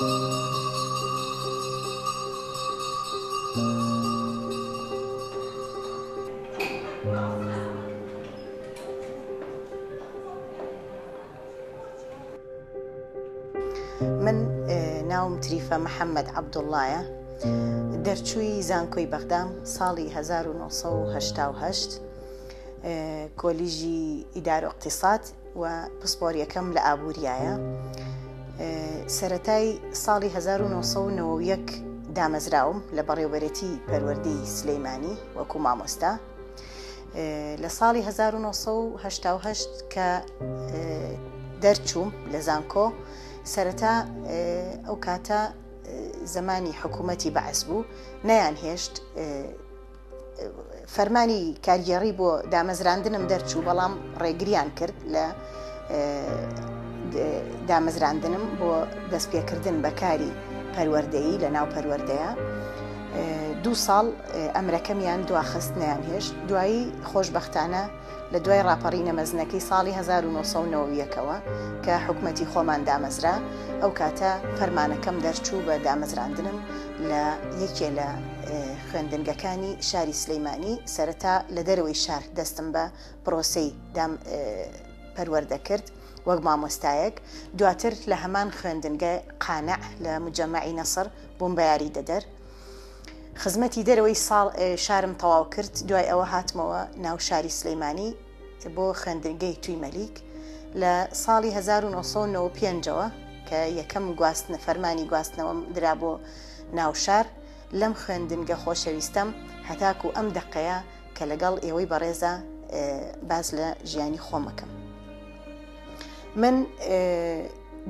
من ناوم تریفە محەممەد عەبدوڵڵایە، دەرچووی زانکۆی بەغدام ساڵی 1970 کۆلیژی ئیدارە و اقتصاد و پسپۆریەکەم لە ئابووریایە. سەرەتای ساڵی 1991 دامەزراوم لە بەڕێوەبەرێتی پەروەردەی سلەیمانی وەکو مامۆستا. لە ساڵی 1970 کە دەرچووم لە زانکۆ، سەرەتا ئەو کاتە زمانی حکوومەتی بەعەز بوو، نەیانهێشت فەرمانی کارگێڕی بۆ دامەزراندنم دەرچوو، بەڵام ڕێگریان کرد لە دامەزراندنم بۆ دەستپێکردن بە کاری پەروەردەیی لە ناو پەروەردەیە. 2 ساڵ ئەمرەکەمیان دواخست، نەیانهێشت. دوایی خۆشبەختانە لە دوای ڕاپەڕینە مەزنەکەی ساڵی 1990ەوە کە حکوومەتی خۆمان دامەزرا، ئەو کاتە فەرمانەکەم دەرچوو بە دامەزراندنم لە یەکێ لە خوێندنگەکانی شاری سلەیمانی. سەرەتا لە دەرەوەی شار دەستم بە پرۆسەی پەروەردە کرد وەک مامۆستایەک. دواتر لە هەمان خوێندنگە قانع لە مجەمەعی نەسر بووم بە یاری دەدەر. خزمەتی دەرەوەی شارم تەواو کرد. دوای ئەوە هاتمەوە ناو شاری سلەیمانی بۆ خوێندنگەی توی مەلیک لە ساڵی 1995ەوە کە یەکەم فەرمانی گواستنەوەم درا بۆ ناو شار. لەم خوێندنگە خۆشەویستەم هەتاکو ئەم دەقەیە کە لەگەڵ ئێوەی بەڕێزە باز لە ژیانی خۆمەکەم. من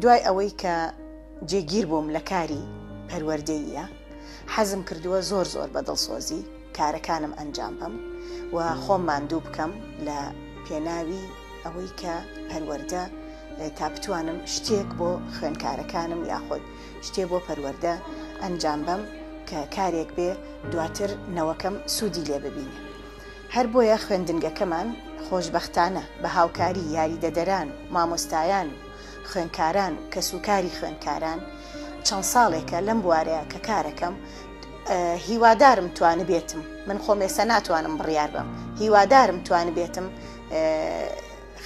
دوای ئەوەی کە جێگیر بووم لە کاری پەروەردەییە، حەزم کردووە زۆر بە دڵسۆزی کارەکانم ئەنجام بم و خۆم ماندوو بکەم لە پێناوی ئەوەی کە پەروەردە تا بتوانم شتێک بۆ خوێندکارەکانم یاخۆت شتێک بۆ پەروەردە ئەنجام بم کە کارێک بێ دواتر نەوەکەم سوودی لێ ببینێ. هەر بۆیە خوێندنگەکەمان خۆشبەختانە بە هاوکاری یاریدەدەران و مامۆستایان و خوێندکاران و کەسوکاری خوێندکاران چەند ساڵێکە لەم بوارەیە کە کارەکەم. هیوادارم توانە بێتم، من خۆم ێستا ناتوانم بڕیار بم، هیوادارم توانە بێتم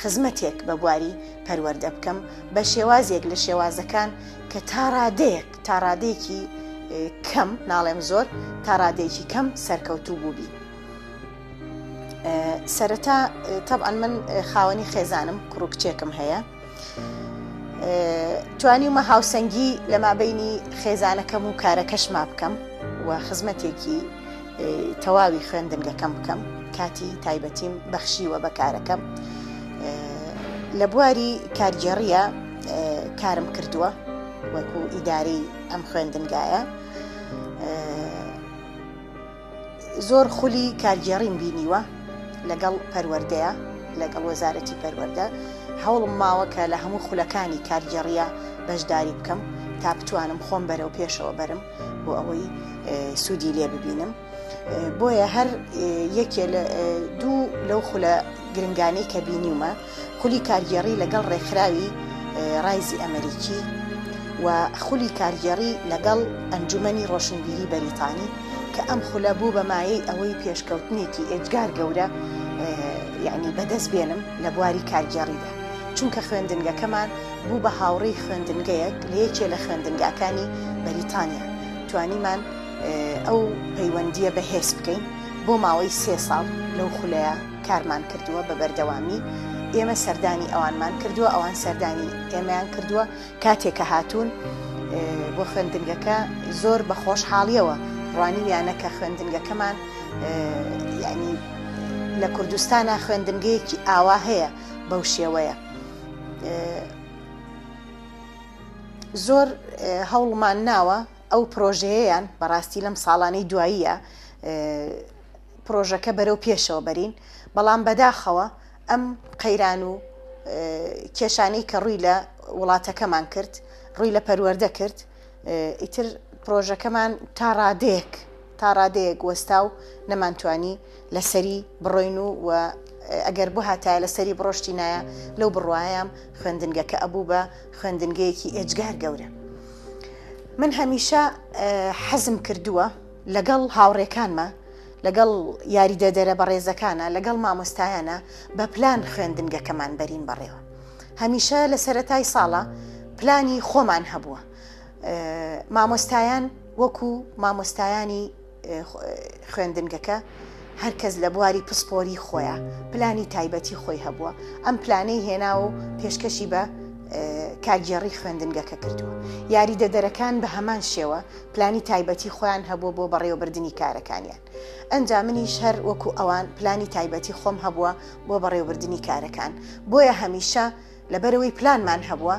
خزمەتێک بە بواری پەروەردە بکەم بە شێوازێک لە شێوازەکان کە تا ڕادەیەکی کەم، ناڵێم زۆر، تا ڕادەیەکی کەم سەرکەوتوو بووبی. سەرەتا تەبعەن من خاوەنی خێزانم، کوڕ و کچێکم هەیە. توانیمە هاوسەنگی لە مابەینی خێزانەکەم و کارەکەشما بکەم و خزمەتێکی تەواوی خوێندنگەکەم بکەم. کاتی تایبەتیم بەخشیوە بە کارەکەم. لە بواری کارگێڕیە کارم کردووە وەکو ئیدارەی ئەم خوێندنگایە. زۆر خولی کارگێڕیم بینیوە لەگەڵ پەروەردەیە، لەگەڵ وەزارەتی پەروەردە. هەوڵم ماوە کە لە هەموو خولەکانی کارگێڕیە بەشداری بکەم تا بتوانم خۆم بەرەو پێشەوە بەرم بۆ ئەوەی سوودی لێ ببینم. بۆیە هەر یەکێ لە 2 لەو خولە گرنگانەی کە بینیومە، خولی کارگێڕی لەگەڵ ڕێکخراوی ڕایزی ئەمریکی و خولی کارگێڕی لەگەڵ ئەنجومەنی ڕۆشنبیری بەریتانی کە ئەم خولە بوو بە مایەی ئەوەی پێشکەوتنێکی ئێجگار گەورە یعنی بەدەست بێنم لە بواری کارگێڕیدا، چونکە خوێندنگەکەمان بوو بە هاوڕێی خوێندنگەیەک لە یەکێ لە خوێندنگاکانی بەریتانیا. توانیمان ئەو پەیوەندیە بەهێز بکەین. بۆ ماوەی 3 ساڵ لەو خولەیە کارمان کردووە بە بەردەوامی. ئێمە سەردانی ئەوانمان کردووە، ئەوان سەردانی ئێمەیان کردووە. کاتێککە هاتوون بۆ خوێندنگەکە زۆر بە خۆشحاڵیەوە ڕوانیویانە کە خوێندنگەکەمان یعنی لە کوردستانە خوێندنگەیەکی ئاوا هەیە بەو شێوەیە. زۆر هەوڵمان ناوە ئەو پرۆژەیەیان بەڕاستی لەم ساڵانەی دواییە پرۆژەکە بەرەو پێشەوە بەرین، بەڵام بەداخەوە ئەم قەیران و کێشانەی کە ڕووی لە وڵاتەکەمان کرد، ڕووی لە پەروەردە کرد، ئیتر پرۆژەکەمان تا ڕادەیەک وەستا و نەمانتوانی لەسەری بڕۆین و ئەگەر بوو هاتایە لەسەری بڕۆشتی نایە لەو بڕوایم خوێندنگەکە ئەبوو بە خوێندنگەیەکی ئێجگار گەورە. من هەمیشە حەزم کردووە لەگەڵ هاوڕێکانمە، لەگەڵ یاریدەدەرە بەڕێزەکانە، لەگەڵ مامۆستایانە بە پلان خوێندنگەکەمان بەرین بەڕێوە. هەمیشە لە سەرەتای ساڵە پلانی خۆمان هەبووە. مامۆستایان وەکو مامۆستایانی خوێندنگەکە هەرکەس لە بواری پسپۆری خۆیە پلانی تایبەتی خۆی هەبووە. ئەم پلانەی هێنا و پێشکەشی بە کارگێڕی خوێندنگەکە کردووە. یاریدەدەرەکان بە هەمان شێوە پلانی تایبەتی خۆیان هەبووە بۆ بەڕێوەبردننی کارەکانیان. ئەنجا منیش هەر وەکو ئەوان پلانی تایبەتی خۆم هەبووە بۆ بەڕێوەبردننی کارەکان. بۆیە هەمیشە لەبەرەوەی پلانمان هەبووە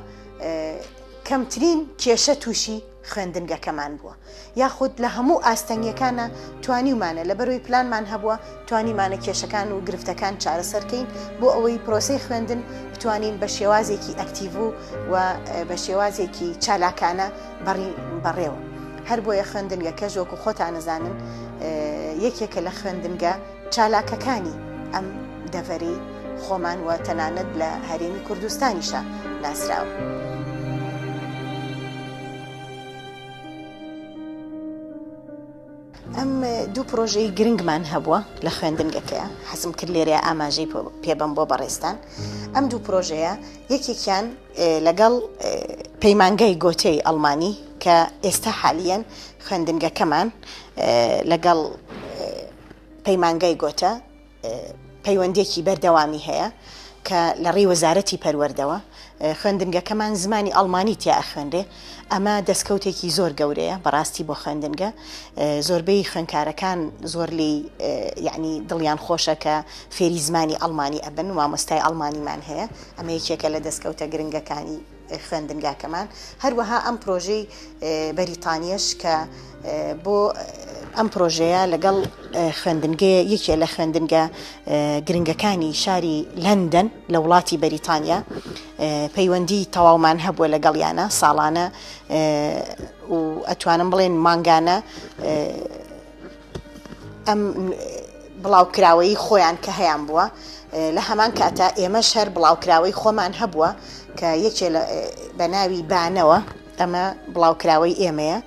کەمترین کێشە تووشی خوێندنگەکەمان بووە. یاخود لە هەموو ئاستەنگیەکانە توانیمانە لەبەرەوەی پلانمان هەبووە توانیمانە کێشەکان و گرفتەکان چارەسەرکەین بۆ ئەوەی پرۆسەی خوێندن بتوانین بە شێوازێکی ئەکتیڤ و بە شێوازێکی چالاکانە بەڕێوە. هەر بۆیە خوێندنگەکە وەکو خۆتان نەزانن یەکێکە لە خوێندنگە چالاکەکانی ئەم دەڤەرەی خۆمان و تەنانەت لە هەرێمی کوردستانیشە ناسراوە. ئەم دوو پرۆژەی گرنگمان هەبووە لە خوێندنگەکەیە حەزم کرد لێرە ئاماژەی پێبم بۆ بەڕێستان. ئەم دوو پرۆژەیە یەکێکیان لەگەڵ پەیمانگای گۆتەی ئەڵمانی کە ئێستا حالیەن خوێندنگەکەمان لەگەڵ پەیمانگای گۆتە پەیوەندێکی بەردەوامی هەیە کە لە ڕێی وەزارەتی پەروەردەوە خوێندنگەکەمان زمانی ئەڵمانی تیا خوێندێ. ئەمە دەستکەوتێکی زۆر گەورەیە بەڕاستی بۆ خوێندنگە. زۆربەی خوێندکارەکان زۆر لی یعنی دڵیان خۆشە کە فێری زمانی ئەڵمانی ئەبن و مامۆستای ئەڵمانیمان هەیە. ئەمە یەکێکە لە دەستکەوتە گرنگەکانی خوێندنگاکەمان. هەروەها ئەم پرۆژەی بەریتانیەش کە بۆ ئەم پرۆژەیە لەگەڵ خوێندنگەیە یەکێ لە خوێندنگە گرنگەکانی شاری لەندەن لە وڵاتی بەریتانیا پەیوەندی تەواومان هەبووە لەگەڵیانە ساڵانە و ئەتوانم بڵێن مانگانە ئەم بڵاوکراوەی خۆیان کە هەیان بووە. لە هەمان کاتە ئێمەش هەر بڵاوکراوەی خۆمان هەبووە کە یەکێ بە ناوی بانەوە ئەمە بڵاوکراوەی ئێمەیە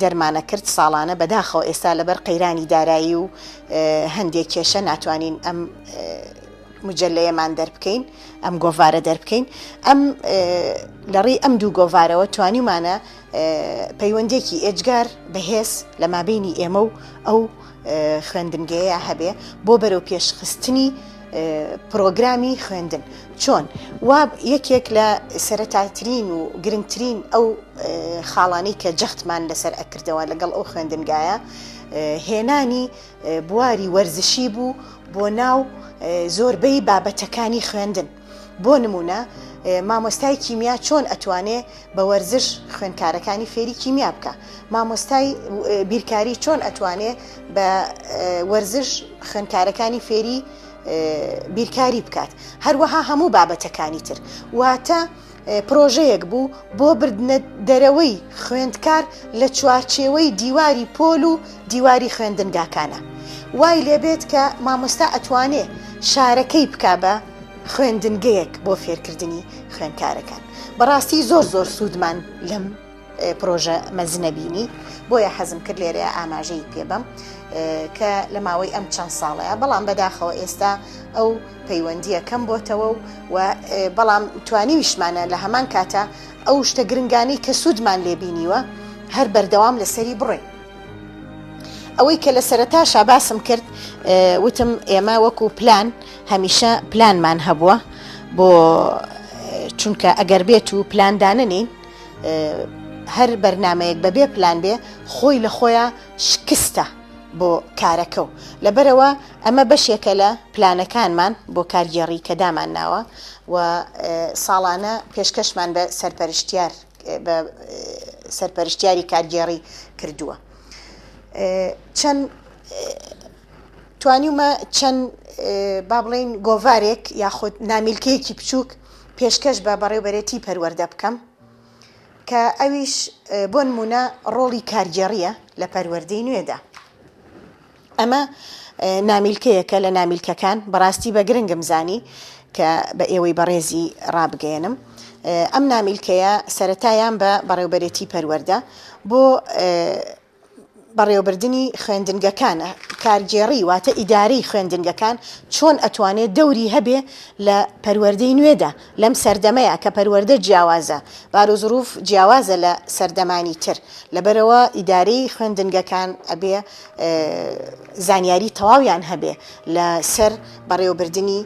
دەرمانە کرد ساڵانە بەداخەوە. ئێستا لەبەر قەیرانی دارایی و هەندێک کێشە ناتوانین ئەم مجللەیەمان دەربکەین ئەم گۆڤارە دەربکەین. ئەم لەڕێی ئەم دوو گۆڤارەوە توانیمانە پەیوەندێکی ئێجگار بەهێز لە مابینی ئێمە و ئەو خوێندنگەیە هەبێ بۆ بەرەو پێشخستنی پرۆگرامی خوێندن. چۆن وا یەکێک لە سەرەتاترین و گرنگترین ئەو خاڵانەی کە جەختمان لەسەر ئەکردەوە لەگەڵ ئەو خوێندنگایە هێنانی بواری وەرزشی بوو بۆ ناو زۆربەی بابەتەکانی خوێندن. بۆ نمونە مامۆستای کیمیا چۆن ئەتوانێ بە وەرزش خوێندکارەکانی فێری کیمیا بکە. مامۆستای بیرکاری چۆن ئەتوانێ بە وەرزش خوێندکارەکانی فێری بیرکاری بکات. هەروەها هەموو بابەتەکانی تر. واتە پرۆژەیەک بوو بۆ بردنە دەرەوەی خوێندکار لە چوارچێوەی دیواری پۆل و دیواری خوێندنگاکانە. وای لێبێت کە مامۆستا ئەتوانێ شارەکەی بکا بە خوێندنگەیەک بۆ فێرکردنی خوێندکارەکان. بەڕاستی زۆر زۆر سوودمان لەم پرۆژە مەزنەبینی. بۆیە حەزم کرد لێرە ئاماژەی پێبم کە لە ماوەی ئەم چەند ساڵەیە بەڵام بەداخەوە ئێستا ئەو پەیوەندیە کەم بۆتەوە و بەڵام توانیویشمانە لە هەمان کاتە ئەو شتە گرنگانی کە سوودمان لێبینیوە هەر بەردەوام لەسەری بڕێ. ئەوەی کە لە سەرەتاشا باسم کرد وتم ئێمە وەکو پلان هەمیشە پلانمان هەبووە بۆ چونکە ئەگەر بێت و پلانداننین هەر بەرنامەیەک بەبێ پلان بێ خۆی لە خۆیان شکستە بۆ کارەکە و لەبەرەوە ئەمە بەشێکە لە پلانەکانمان بۆ کارگێڕی کە دامان ناوە و ساڵانە پێشکەشمان بە سەرپەرشتیاری کارگێڕی کردووە. چەند توانیمە چەند با بڵێن گۆڤارێک یاخود نامیلکەیەکی بچووک پێشکەش بە بەڕێوەبەرێتی پەروەردە بکەم کە ئەویش بۆ نمونە ڕۆڵی کارگێڕیە لە پەروەردەی نوێدا. ئەمە نامیلکەیەکە لە نامیلکەکان بەڕاستی بە گرنگم زانی کە بە ئێوەی بەڕێزی ڕابگەێنم. ئەم نامیلکەیە سەرەتایان بە بەڕێوەبەرێتی پەروەردە بۆ بەڕێوەبردننی خوێندنگەکانە کارگێڕی واتە ئیدارەی خوێندنگەکان چۆن ئەتوانێت دەوری هەبێ لە پەروەردەی نوێدا لەم سەردەمەیە کە پەروەردە جیاوازە بارۆزروف جیاوازە لە سەردەمانی تر لەبەرەوە ئیدارەی خوێندنگەکان ئەبێ زانیاری تەواویان هەبێ لە سەر بەڕێوەبردننی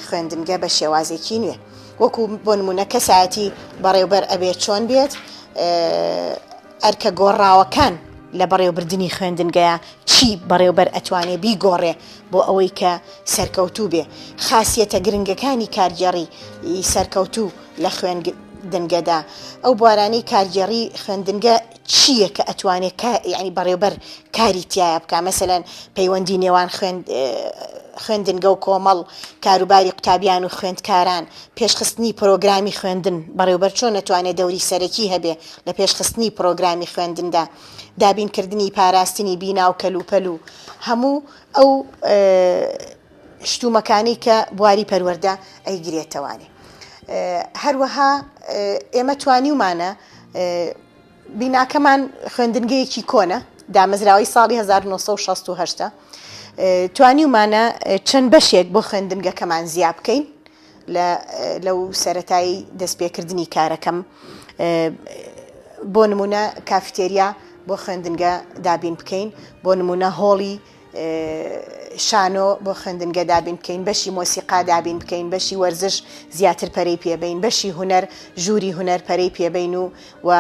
خوێندنگە بە شێوازێکی نوێ وەکو بۆ نمونە کەسایەتی بەڕێوەبەر ئەبێت چۆن بێت ئەرکە گۆڕاوەکان لە بەڕێوەبردننی خوێندنگەیە چی بەڕێوەبەر ئەتوانێ بیگۆڕێ بۆ ئەوەی کە سەرکەوتوو بێ خاصیەتە گرنگەکانی کارگێڕی سەرکەوتوو لە خوێندنگەدا ئەو بوارانەی کارگێڕی خوێندنگە چییە کە ئەتوانێت یعنی بەڕێوەبەر کاری تایە بکە مەسەلەن پەیوەندی نێوان خوێندنگە و کۆمەڵ کاروباری قوتابیان و خوێندکاران پێشخستنی پرۆگرامی خوێندن بەڕێوەبەر چۆن نەتوانێت دەوری سەرەکی هەبێ لە پێشخستنی پرۆگرامی خوێندندا دابینکردنی پاراستنی بینا و کەلوپەل و هەموو ئەو شتومەکانی کە بواری پەروەردە ئەیگرێتەوانێ هەروەها ئێمە توانیومانە بیناکەمان خوێندنگەیەکی کۆنە دامەزراوەی ساڵی 1968 توانیومانە چەند بەشێک بۆ خوێندنگەکەمان زیاد بکەین لەو سەرەتایی دەستپێکردنی کارەکەم بۆ نمونە کافتێریا بۆ خوێندنگە دابین بکەین بۆ نمونە هۆڵی شانۆ بۆ خوێندنگە دابین بکەین بەشی مۆسیقا دابین بکەین بەشی وەرزش زیاتر پەرەی پێبین بەشی هونەر ژووری هونەر پەرەی پێبین و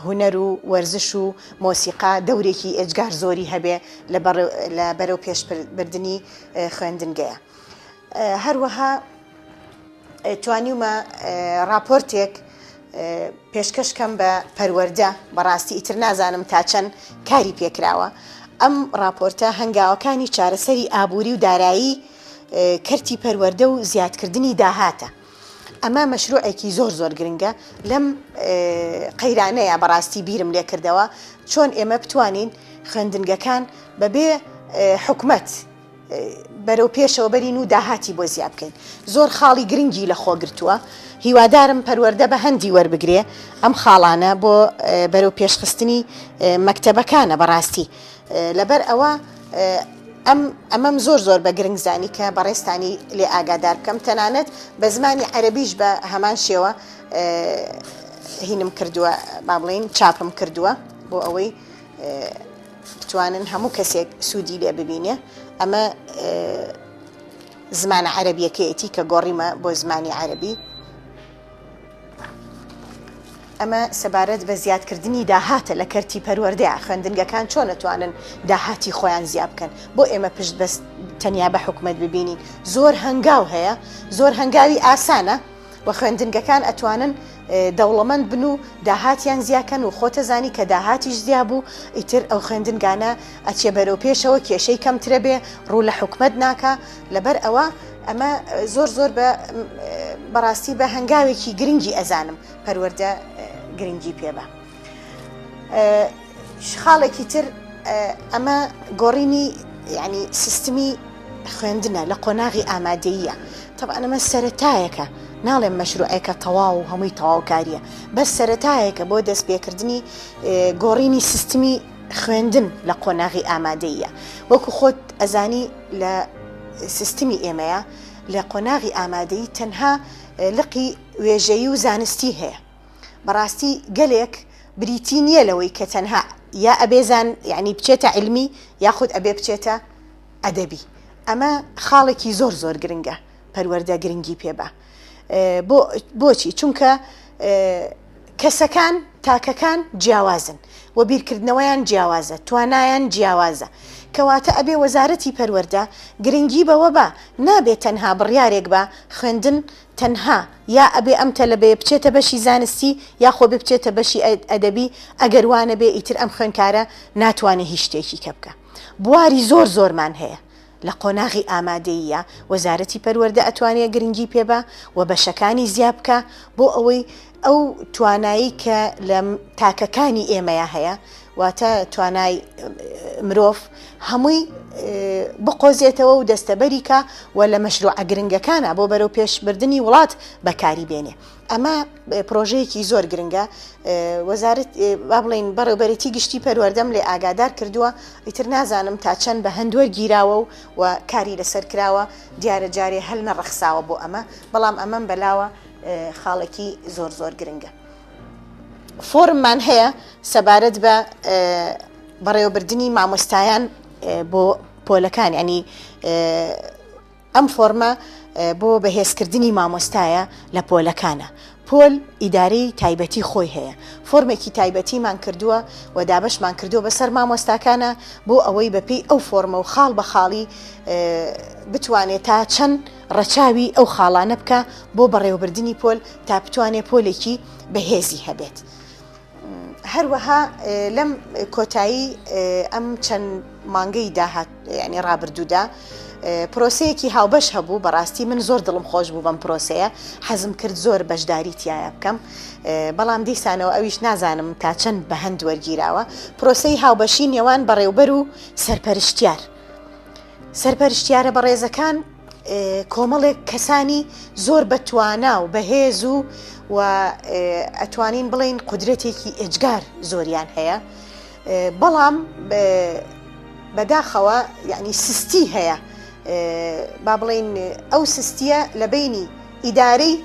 هونەر و وەرزش و مۆسیقا دەورێکی ئێجگار زۆری هەبێ لە بەرەو پێشبردننی خوێندنگەیە هەروەها توانیومە راپۆرتێک پێشکەشکەم بە پەروەردە بەڕاستی ئیتر نازانم تا چەند کاری پێکراوە ئەم راپۆرتە هەنگاوەکانی چارەسەری ئابووری و دارایی کەرتی پەروەردە و زیادکردنی داهاتە ئەمە مەشروعێکی زۆر گرنگە لەم قەیرانەیە بەڕاستی بیرم لێ کردەوە چۆن ئێمە بتوانین خوێندنگەکان بەبێ حکومەت بەرەو پێشەوە بەرین و داهاتی بۆ زیاد بکەین زۆر خاڵی گرنگی لە خۆگرتووە هیوادارم پەروەردە بە هەندی وەربگرێ ئەم خاڵانە بۆ بەرەو پێشخستنی مەکتەبەکانە بەڕاستی لەبەر ئەوە ئەمەم زۆر بە گرنگزانی کە بەڕێستانی لێ ئاگادار بکەم تەنانەت بە زمانی عەرەبیش بە هەمان شێوە هینم کردووە با بڵێن چاپم کردووە بۆ ئەوەی بتوانن هەموو کەسێک سوودی لێ ببینێ ئەمە زمانە عەرەبیەکەیەتی کە گۆڕیمە بۆ زمانی عەرەبی ئەمە سەبارەت بە زیادکردنی داهاتە لە کەرتی پەروەردەیە خوێندنگەکان چۆن ئەتوانن داهاتی خۆیان زیاد بکەن بۆ ئێمە پشت بەست تەنیا بە حکومەت ببینین زۆر هەنگاو هەیە زۆر هەنگاوی ئاسانە و خوێندنگەکان ئەتوانن دەوڵەمەند بن و داهاتیان زیاکەن و خۆتە زانی کە داهاتیش زیا بوو ئیتر ئەو خوێندنگانە ئەچێ بەرەو پێشەوە کێشەی کەمترە بێ ڕوو لە حکومەت ناکە لەبەر ئەوە ئەمە زۆر بەڕاستی بە هەنگاوێکی گرنگی ئەزانم پەروەردە گرنگی پێبە خاڵێکی تر ئەمە گۆڕینی یعنی سیستمی خوێندنە لە قۆناغی ئامادەییە طبعا ئەمە سەرەتایەکە ناڵێم مەشروعەکە تەواو و هەمووی تەواوکاریە بەس سەرەتایەکە بۆ دەستپێکردنی گۆڕینی سیستمی خوێندن لە قۆناغی ئامادەییە وەکو خۆت ئەزانی لە سیستمی ئێمەیە لە قۆناغی ئامادەیی تەنها لقی وێژەیی و زانستی هەیە بەڕاستی گەلێک بریتی نییە لەوەی کە تەنها یا ئەبێزان یعنی بچێتە علمی یاخود ئەبێ بچێتە ئەدەبی ئەمە خاڵێکی زۆر گرنگە پەروەردە گرنگی پێبە بۆچی چونکە کەسەکان تاکەکان جیاوازن و بیرکردنەوەیان جیاوازە توانایان جیاوازە کەواتە ئەبێ وەزارەتی پەروەردە گرنگی بەوە بە نابێت تەنها بڕیارێک بە خوێندن تەنها یا ئەبێ ئەم تەلەبێ بچێتە بەشی زانستی یا خۆ بچێتە بەشی ئەدەبی ئەگەر وانە بێ ئیتر ئەم خوێندکارە ناتوانێت هیچ شتێکی کە بکە بواری زۆرمان هەیە لە قۆناغی ئامادەییە وەزارەتی پەروەردە ئەتوانێت گرنگی پێبە و بەشەکانی زیاد بکە بۆ ئەوەی ئەو توانایی کە لە تاکەکانی ئێمەیە هەیە واتە توانای مرۆڤ هەمووی بقۆزێتەوە و دەستەبەریکە و لە مەشروع گرنگەکانە بۆ بەرەو پێشبردننی وڵات بەکاری بێنێ. ئەمە پرۆژەیەکی زۆر گرنگە. وەزارەت با بڵین بەڕێوەبەرێتی گشتی پەروەردەم لێ ئاگادار کردووە، ئیتر نازانم تا چەند بە هەندوەر گیراوە و کاری لەسەر کراوە، دیارە جارێ هەل نەڕەخساوە بۆ ئەمە، بەڵام ئەمەم بەلاوە خاڵێکی زۆر زۆر گرنگە. فۆرممان هەیە سەبارەت بە بەڕێوەبردننی مامۆستایان بۆ پۆلەکان، ینی ئەم فۆرمە بۆ بەهێزکردنی مامۆستایە لە پۆلەکانە. پۆل ئیدارەی تایبەتی خۆی هەیە، فۆرمێکی تایبەتیمان کردووە و دابشمان کردووە بەسەر مامۆستاکانە بۆ ئەوەی بەپێی ئەو فۆرمە و خاڵ بە خاڵی بتوانێت تا چەند ڕەچاوی ئەو خاڵانە بکە بۆ بەڕێوەبردننی پۆل تا بتوانێت پۆلێکی بەهێزی هەبێت. هەروەها لەم کۆتایی ئەم چەند مانگەی داهات ینی ڕابردوودا پرۆسەیەکی هاوبەش هەبوو. بەڕاستی من زۆر دڵم خۆش بوو بەم پرۆسەیە، حەزم کرد زۆر بەشداری تایە بکەم، بەڵام دیسانەوە ئەویش نازانم تا چەند بە هەند وەرگیراوە. پرۆسەی هاوبەشی نێوان بەڕێوبەر و سەرپەرشتیار. سەرپەرشتیارە بەڕێزەکان کۆمەڵێک کەسانی زۆر بەتوانا و بەهێز و ئەتوانین بڵین قودرەتێکی ئێجگار زۆریان هەیە، بەڵام بەداخەوە یعنی سستی هەیە، با بڵین ئەو سستیە لە بینی ئیدارەی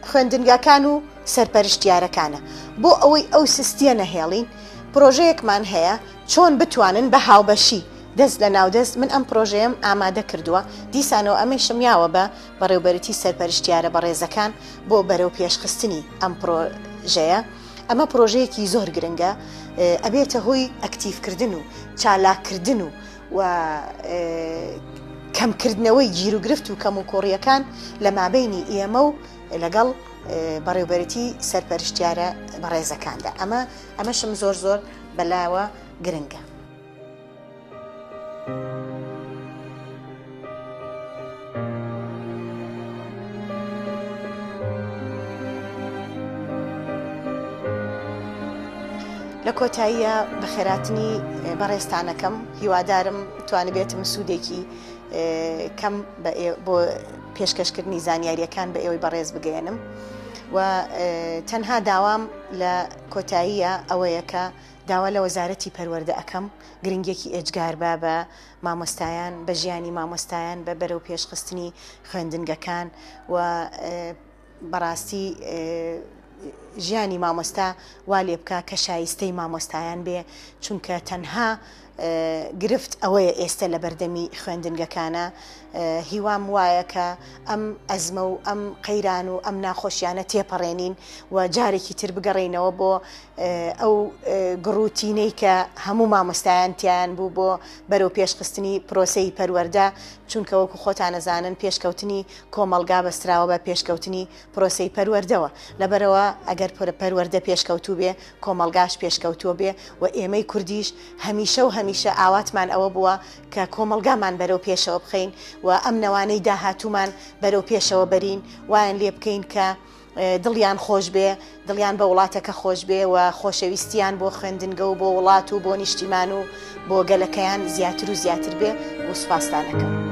خوێندنگەکان و سەرپەرشتیارەکانە. بۆ ئەوەی ئەو سستیە نەهێڵین، پرۆژەیەکمان هەیە چۆن بتوانن بە هاوبەشی دەست لە ناودەست. من ئەم پرۆژەیەم ئامادە کردووە، دیسانەوە ئەمەی شمیاوە بە بەڕێوەبەرێتی سەرپەرشتیارە بەڕێزەکان بۆ بەرەو پێشخستنی ئەم پرۆژەیە. ئەمە پرۆژەیەکی زۆر گرنگە، ئەبێتە هۆی ئەکتیڤکردن و چالاکردن و کەمکردنەوەی گیرروگرفت و کەم و کۆڕیەکان لە مابینی ئێمە و لەگەڵ بەڕێوەبەرێتی سەرپەرشتیارە بەڕێزەکاندا. ئەمەشم زۆر زۆر بەلاوە گرنگە. لە کۆتاییە بە خێراتنی بەڕێستانەکەم هیوادارم توانە بێتم سوودێکی کەم بۆ پێشکەشکردنی زانیاریەکان بە ئێوەی بەڕێز بگەێنم و تەنها داوام لە کۆتاییە ئەوەیە کە داوا لە وەزارەتی پەروەردە ئەەکەم گرنگێکی ئێجگار بە مامۆستایان، بە ژیانی مامۆستایان، بە بەرەو پێشخستنی خوێندنگەکان و بەڕاستی ژیانی مامۆستا وا لێ بکە کە شایستەی مامۆستایان بێ، چونکە تەنها گرفت ئەوەیە ئێستا لە بەردەمی خوێندنگەکانە. هیوام وایە کە ئەم ئەزمە و ئەم قەیران و ئەم ناخۆشیانە تێپەڕێنین و جارێکی تر بگەڕێنەوە بۆ ئەو گڕوتینەی کە هەموو مامۆستایان بوو بۆ بەرەو پێشخستنی پرۆسەی پەروەردە، چونکە وەکو خۆتان نەزانن پێشکەوتنی کۆمەڵگا بەستراوە بە پێشکەوتنی پرۆسەی پەروەردەوە. لەبەرەوە ئەگەر پەروەردە پێشکەوتوو بێ، کۆمەڵگاش پێشکەوتووە بێ و ئێمەی کوردیش هەمیشە و هەمیشە ئاواتمان ئەوە بووە کە کۆمەڵگامان بەرەو پێشەوە بخەین و ئەم نەوانەی داهاتوومان بەرەو پێشەوە بەرین، وایان لێ بکەین کە دڵیان خۆش بێ، دڵیان بە وڵاتەکە خۆش بێ و خۆشەویستیان بۆ خوێندنگە و بۆ وڵات و بۆ نیشتیمان و بۆ گەلەکەیان زیاتر و زیاتر بێ و سوپاسدانەکەم.